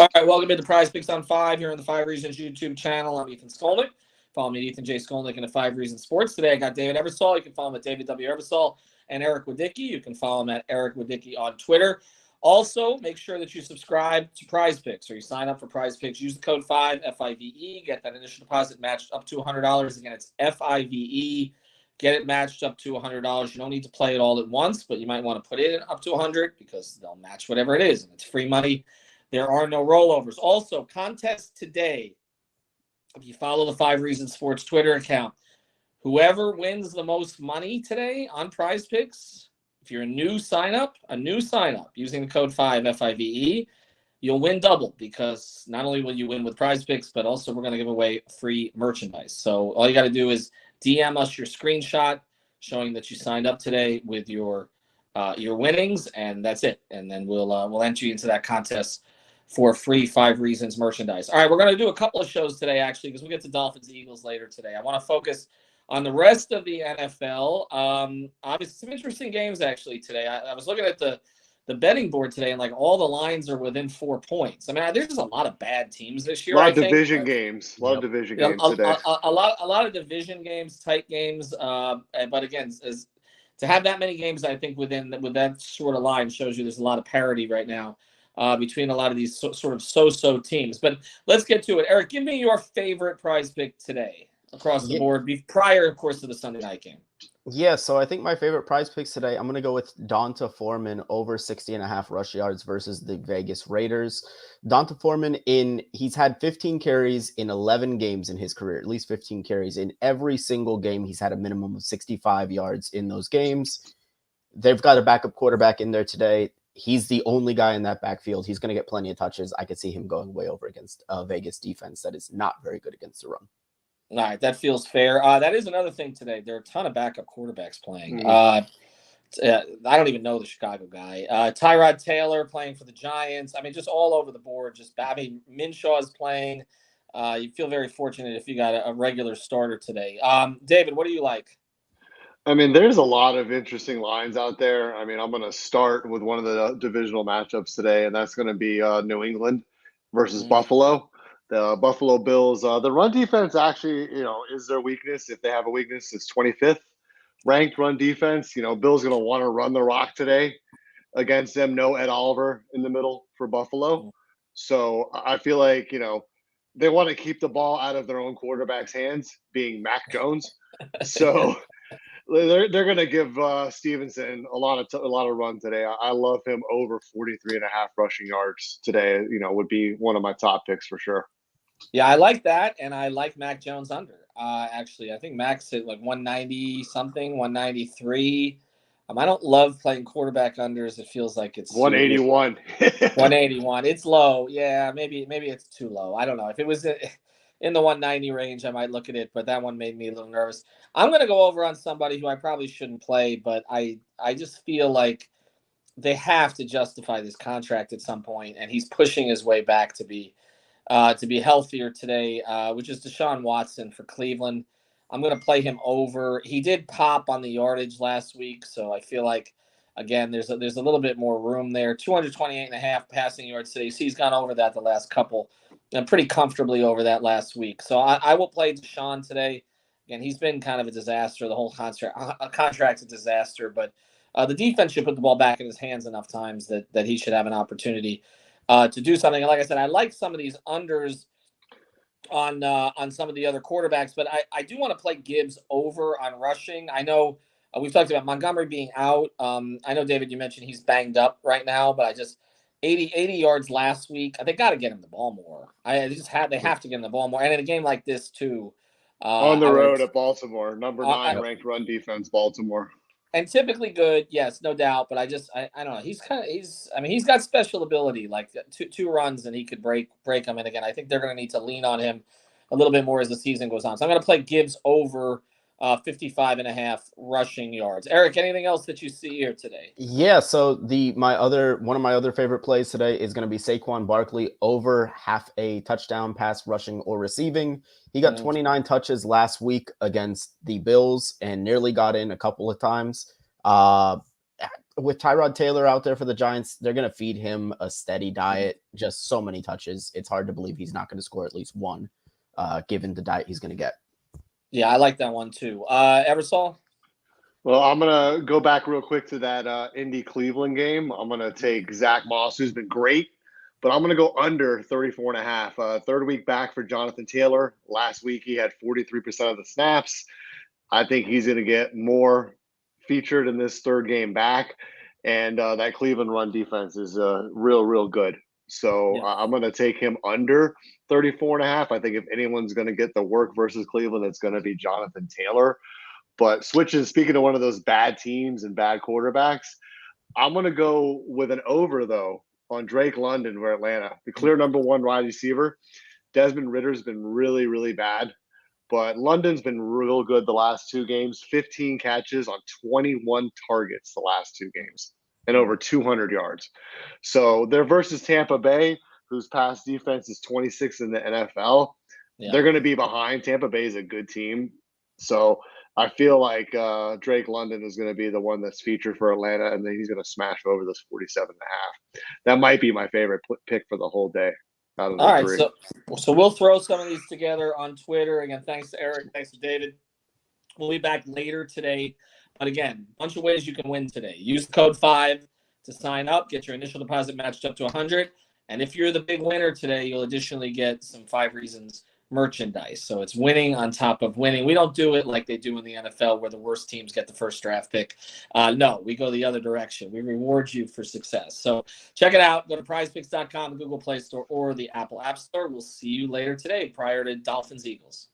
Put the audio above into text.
All right, welcome to the Prize Picks on 5 here on the 5 Reasons YouTube channel. I'm Ethan Skolnick. Follow me at Ethan J. Skolnick in the 5 Reasons Sports. Today I got David Eversole. You can follow him at David W. Eversole, and Eric Wadicki. You can follow him at Eric Wadicki on Twitter. Also, make sure that you subscribe to Prize Picks or you sign up for Prize Picks. Use the code 5, F-I-V-E. Get that initial deposit matched up to $100. Again, it's F-I-V-E. Get it matched up to $100. You don't need to play it all at once, but you might want to put it in up to $100 because they'll match whatever it is, and it's free money. There are no rollovers. Also, contest today. If you follow the 5 Reasons Sports Twitter account, whoever wins the most money today on Prize Picks, if you're a new sign up using the code 5 F-I-V-E, you'll win double because not only will you win with Prize Picks, but also we're going to give away free merchandise. So all you got to do is DM us your screenshot showing that you signed up today with your winnings, and that's it. And then we'll enter you into that contest for free 5 Reasons merchandise. All right, we're going to do a couple of shows today, actually, because we'll get to Dolphins Eagles later today. I want to focus on the rest of the NFL. Obviously, some interesting games, actually, today. I was looking at the betting board today, and, like, all the lines are within 4 points. I mean, there's just a lot of bad teams this year, A lot I of think. division games. A lot of division games today. A lot of division games, tight games. But, again, to have that many games, I think, with that sort of line shows you there's a lot of parity right now. Between a lot of these sort of so-so teams. But let's get to it. Eric, give me your favorite prize pick today across the board, prior, of course, to the Sunday night game. Yeah, so I think my favorite prize picks today, I'm going to go with Donta Foreman over 60.5 rush yards versus the Vegas Raiders. Donta Foreman, he's had 15 carries in 11 games in his career, at least 15 carries. In every single game, he's had a minimum of 65 yards in those games. They've got a backup quarterback in there today. He's the only guy in that backfield. He's going to get plenty of touches. I could see him going way over against Vegas defense that is not very good against the run. All right, that feels fair. That is another thing today. There are a ton of backup quarterbacks playing. I don't even know the Chicago guy. Tyrod Taylor playing for the Giants. I mean, just all over the board. Minshew is playing. You feel very fortunate if you got a regular starter today. David, what do you like? I mean, there's a lot of interesting lines out there. I mean, I'm going to start with one of the divisional matchups today, and that's going to be New England versus Buffalo. The Buffalo Bills, the run defense actually, is their weakness. If they have a weakness, it's 25th ranked run defense. Bill's going to want to run the rock today against them. No Ed Oliver in the middle for Buffalo. So I feel like, they want to keep the ball out of their own quarterback's hands, being Mac Jones. So they're going to give Stevenson a lot of run today. I love him over 43.5 rushing yards today. Would be one of my top picks for sure. Yeah, I like that, and I like Mac Jones under. Actually, I think Mac's at like 190 something, 193. I don't love playing quarterback unders. It feels like it's 181. 181. It's low. Yeah, maybe it's too low. I don't know. If it was in the 190 range, I might look at it, but that one made me a little nervous. I'm going to go over on somebody who I probably shouldn't play, but I just feel like they have to justify this contract at some point, and he's pushing his way back to be healthier today, which is Deshaun Watson for Cleveland. I'm going to play him over. He did pop on the yardage last week, so I feel like, again, there's a little bit more room there. 228.5 passing yards today. So he's gone over that the last couple, and pretty comfortably over that last week. So I will play Deshaun today. Again, he's been kind of a disaster. The whole contract's a disaster, but the defense should put the ball back in his hands enough times that he should have an opportunity to do something. And like I said, I like some of these unders on some of the other quarterbacks, but I do want to play Gibbs over on rushing. I know we've talked about Montgomery being out. I know, David, you mentioned he's banged up right now, but 80 yards last week. They got to get him the ball more. They have to get him the ball more. And in a game like this too, on the road at Baltimore, number 9 ranked run defense, Baltimore. And typically good, yes, no doubt. But I don't know. He's got special ability, like two runs and he could break them. And again, I think they're going to need to lean on him a little bit more as the season goes on. So I'm going to play Gibbs over 55.5 rushing yards. Eric, anything else that you see here today? Yeah, so one of my other favorite plays today is going to be Saquon Barkley over half a touchdown pass rushing or receiving. He got 29 touches last week against the Bills and nearly got in a couple of times. with Tyrod Taylor out there for the Giants, they're going to feed him a steady diet, just so many touches. It's hard to believe he's not going to score at least one, given the diet he's going to get. Yeah, I like that one too. Eversol? Well, I'm going to go back real quick to that Indy-Cleveland game. I'm going to take Zach Moss, who's been great, but I'm going to go under 34.5. Third week back for Jonathan Taylor. Last week, he had 43% of the snaps. I think he's going to get more featured in this third game back. And that Cleveland run defense is real good. So I'm going to take him under 34.5. I think if anyone's going to get the work versus Cleveland, it's going to be Jonathan Taylor. But speaking of one of those bad teams and bad quarterbacks, I'm going to go with an over, though, on Drake London for Atlanta. The clear number one wide receiver. Desmond Ritter's been really bad. But London's been real good the last two games. 15 catches on 21 targets the last two games and over 200 yards. So they're versus Tampa Bay, whose pass defense is 26 in the NFL. Yeah. They're going to be behind. Tampa Bay is a good team. So I feel like Drake London is going to be the one that's featured for Atlanta, and then he's going to smash over this 47.5. That might be my favorite pick for the whole day. All right, so we'll throw some of these together on Twitter. Again, thanks to Eric, thanks to David. We'll be back later today. But again, a bunch of ways you can win today. Use the code 5 to sign up, get your initial deposit matched up to 100. And if you're the big winner today, you'll additionally get some 5 Reasons merchandise. So it's winning on top of winning. We don't do it like they do in the NFL where the worst teams get the first draft pick. No, we go the other direction. We reward you for success. So check it out. Go to prizepicks.com, the Google Play Store, or the Apple App Store. We'll see you later today prior to Dolphins-Eagles.